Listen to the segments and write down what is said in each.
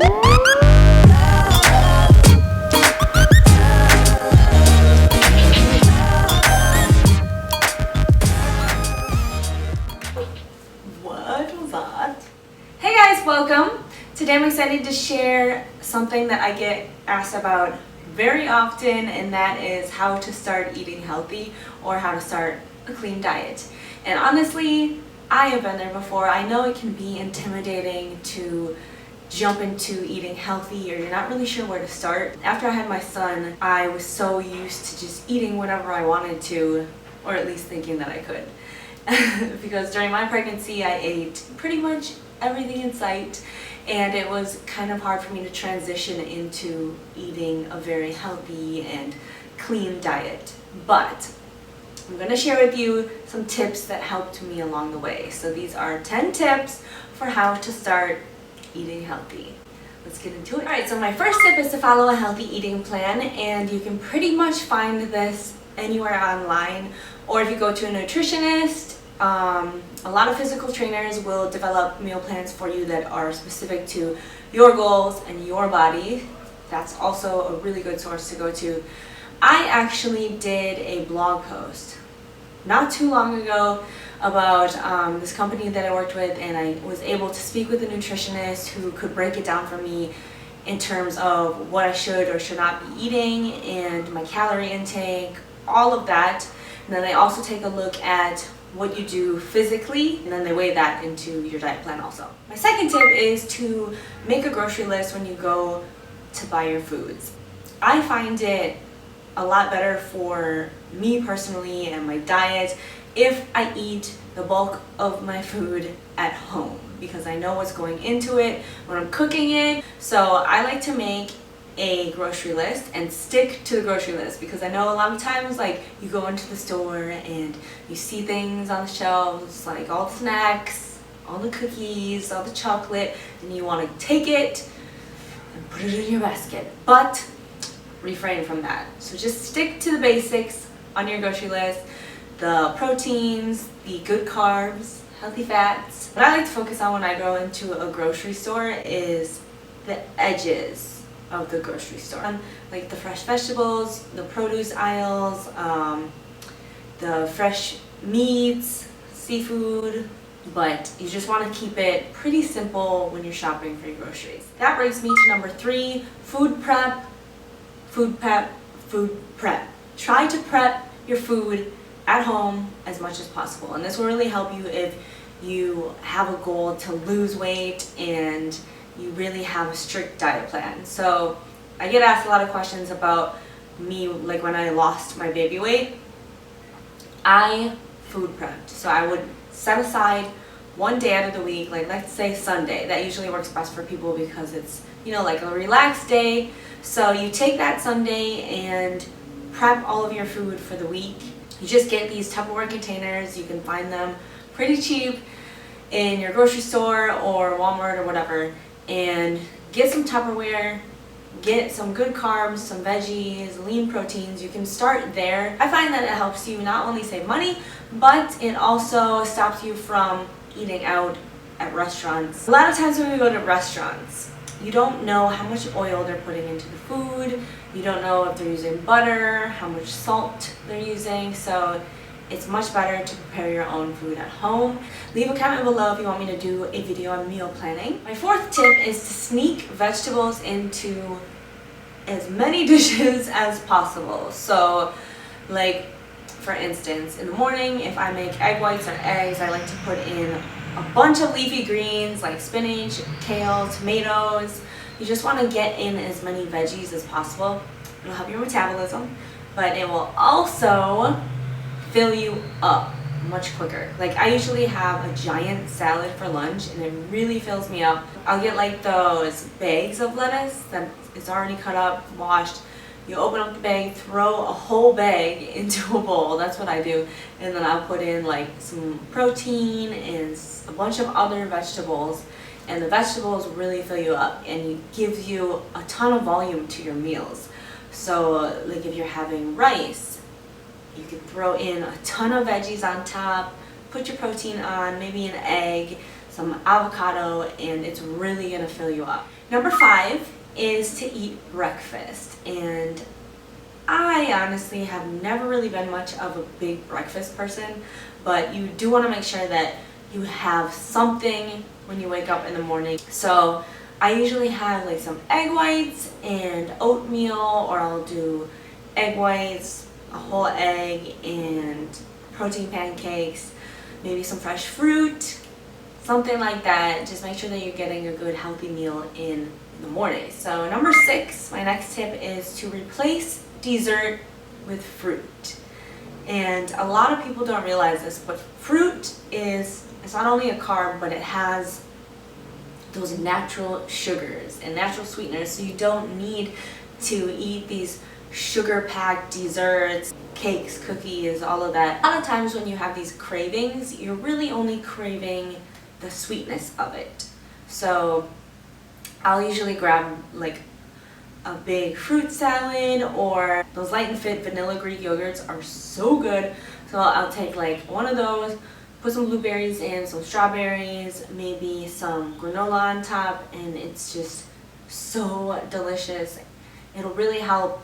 What was that? Hey guys, welcome! Today I'm excited to share something that I get asked about very often, and that is how to start eating healthy or how to start a clean diet. And honestly, I have been there before. I know it can be intimidating to jump into eating healthy or you're not really sure where to start. After I had my son, I was so used to just eating whatever I wanted to, or at least thinking that I could. Because during my pregnancy I ate pretty much everything in sight, and it was kind of hard for me to transition into eating a very healthy and clean diet. But I'm going to share with you some tips that helped me along the way. So these are 10 tips for how to start eating healthy. Let's get into it. Alright, so my first tip is to follow a healthy eating plan, and you can pretty much find this anywhere online, or if you go to a nutritionist. A lot of physical trainers will develop meal plans for you that are specific to your goals and your body. That's also a really good source to go to. I actually did a blog post not too long ago about this company that I worked with, and I was able to speak with a nutritionist who could break it down for me in terms of what I should or should not be eating and my calorie intake, all of that. And then they also take a look at what you do physically, and then they weigh that into your diet plan also. My second tip is to make a grocery list when you go to buy your foods. I find it a lot better for me personally and my diet if I eat the bulk of my food at home, because I know what's going into it when I'm cooking it. So I like to make a grocery list and stick to the grocery list, because I know a lot of times, like, you go into the store and you see things on the shelves, like all the snacks, all the cookies, all the chocolate, and you want to take it and put it in your basket. But refrain from that. So just stick to the basics on your grocery list: the proteins, the good carbs, healthy fats. What I like to focus on when I go into a grocery store is the edges of the grocery store, like the fresh vegetables, the produce aisles, the fresh meats, seafood. But you just want to keep it pretty simple when you're shopping for your groceries. That brings me to number 3: food prep. Food prep, food prep. Try to prep your food at home as much as possible, and this will really help you if you have a goal to lose weight and you really have a strict diet plan. So I get asked a lot of questions about me, like when I lost my baby weight. I food prepped. So I would set aside one day out of the week, like let's say Sunday. That usually works best for people because it's, you know, like a relaxed day. So you take that Sunday and prep all of your food for the week. You just get these Tupperware containers. You can find them pretty cheap in your grocery store or Walmart or whatever, and get some Tupperware, get some good carbs, some veggies, lean proteins. You can start there. I find that it helps you not only save money, but it also stops you from eating out at restaurants. A lot of times when we go to restaurants, you don't know how much oil they're putting into the food. You don't know if they're using butter, how much salt they're using. So it's much better to prepare your own food at home. Leave a comment below if you want me to do a video on meal planning. My fourth tip is to sneak vegetables into as many dishes as possible. So, like, for instance, in the morning, if I make egg whites or eggs, I like to put in a bunch of leafy greens like spinach, kale, tomatoes. You just want to get in as many veggies as possible. It'll help your metabolism, but it will also fill you up much quicker. Like, I usually have a giant salad for lunch and it really fills me up. I'll get like those bags of lettuce that it's already cut up, washed. You open up the bag, throw a whole bag into a bowl. That's what I do. And then I'll put in like some protein and a bunch of other vegetables. And the vegetables really fill you up, and it gives you a ton of volume to your meals. So like if you're having rice, you can throw in a ton of veggies on top, put your protein on, maybe an egg, some avocado, and it's really gonna fill you up. Number 5 is to eat breakfast. And I honestly have never really been much of a big breakfast person, but you do want to make sure that you have something when you wake up in the morning. So I usually have like some egg whites and oatmeal, or I'll do egg whites, a whole egg, and protein pancakes, maybe some fresh fruit, something like that. Just make sure that you're getting a good healthy meal in the morning. So number 6, my next tip is to replace dessert with fruit. And a lot of people don't realize this, but fruit it's not only a carb, but it has those natural sugars and natural sweeteners, so you don't need to eat these sugar-packed desserts, cakes, cookies, all of that. A lot of times when you have these cravings, you're really only craving the sweetness of it. So I'll usually grab like a big fruit salad, or those Light and Fit vanilla Greek yogurts are so good. So I'll take like one of those, put some blueberries in, some strawberries, maybe some granola on top, and it's just so delicious. It'll really help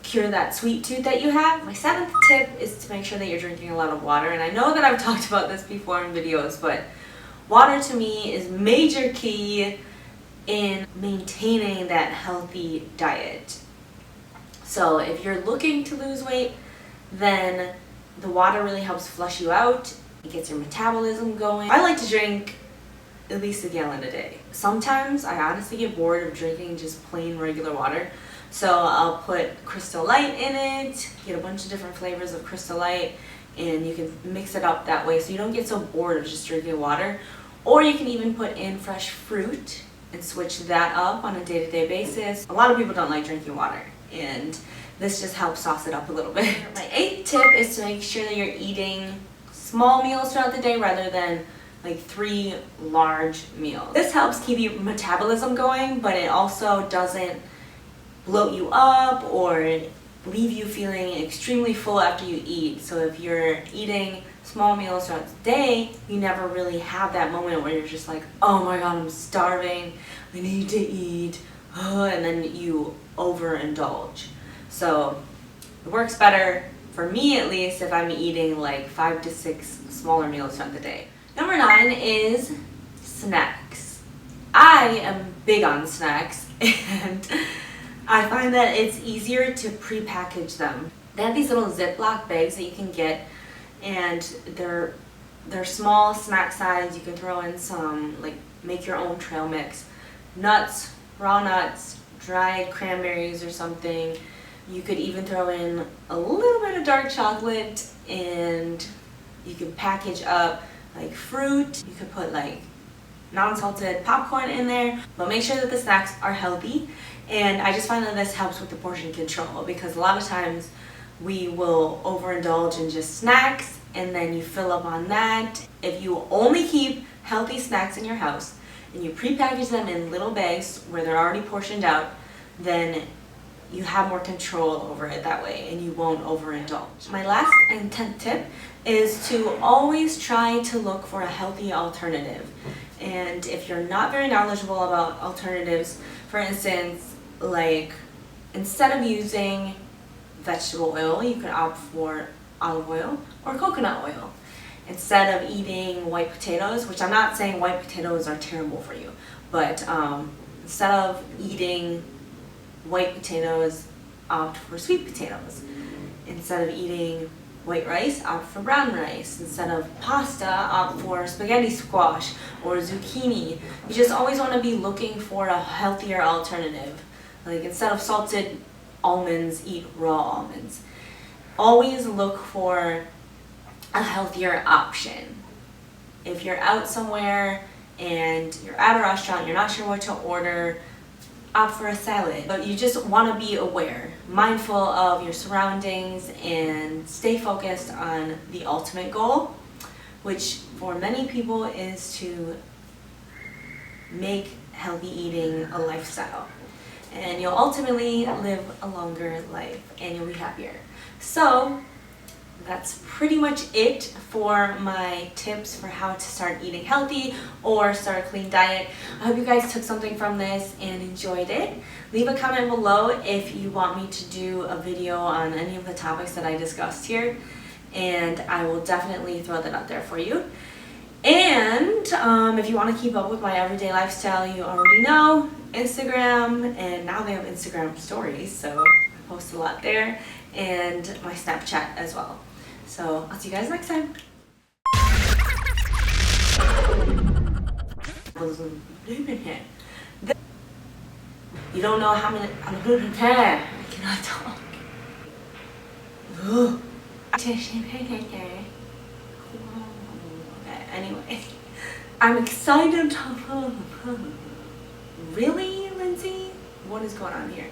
cure that sweet tooth that you have. My 7th tip is to make sure that you're drinking a lot of water. And I know that I've talked about this before in videos, but water to me is major key in maintaining that healthy diet. So if you're looking to lose weight, then the water really helps flush you out. It gets your metabolism going. I like to drink at least a gallon a day. Sometimes I honestly get bored of drinking just plain regular water. So I'll put Crystal Light in it, get a bunch of different flavors of Crystal Light, and you can mix it up that way so you don't get so bored of just drinking water. Or you can even put in fresh fruit and switch that up on a day-to-day basis. A lot of people don't like drinking water, and this just helps sauce it up a little bit. My 8th tip is to make sure that you're eating small meals throughout the day rather than like 3 large meals. This helps keep your metabolism going, but it also doesn't bloat you up or leave you feeling extremely full after you eat. So if you're eating small meals throughout the day, you never really have that moment where you're just like, oh my god, I'm starving, I need to eat, and then you overindulge. So it works better, for me at least, if I'm eating like 5 to 6 smaller meals throughout the day. Number 9 is snacks. I am big on snacks, and I find that it's easier to pre-package them. They have these little Ziploc bags that you can get, and they're small, snack size. You can throw in some, like, make your own trail mix. Nuts, raw nuts, dried cranberries or something. You could even throw in a little bit of dark chocolate, and you can package up like fruit. You could put like non-salted popcorn in there, but make sure that the snacks are healthy. And I just find that this helps with the portion control, because a lot of times we will overindulge in just snacks and then you fill up on that. If you only keep healthy snacks in your house and you pre-package them in little bags where they're already portioned out, then you have more control over it that way and you won't overindulge. My last and 10th tip is to always try to look for a healthy alternative. And if you're not very knowledgeable about alternatives, for instance, like instead of using vegetable oil, you could opt for olive oil or coconut oil. Instead of eating white potatoes, which I'm not saying white potatoes are terrible for you, but instead of eating white potatoes, opt for sweet potatoes. Instead of eating white rice, opt for brown rice. Instead of pasta, opt for spaghetti squash or zucchini. You just always want to be looking for a healthier alternative. Like instead of salted almonds, eat raw almonds. Always look for a healthier option. If you're out somewhere and you're at a restaurant, you're not sure what to order, opt for a salad. But you just want to be aware, mindful of your surroundings, and stay focused on the ultimate goal, which for many people is to make healthy eating a lifestyle. And you'll ultimately live a longer life and you'll be happier. So that's pretty much it for my tips for how to start eating healthy or start a clean diet. I hope you guys took something from this and enjoyed it. Leave a comment below if you want me to do a video on any of the topics that I discussed here, and I will definitely throw that out there for you. And if you want to keep up with my everyday lifestyle, you already know Instagram, and now they have Instagram stories, so I post a lot there, and my Snapchat as well. So I'll see you guys next time. You don't know how many. I cannot talk. Anyway, I'm excited. Really, Lynsee? What is going on here?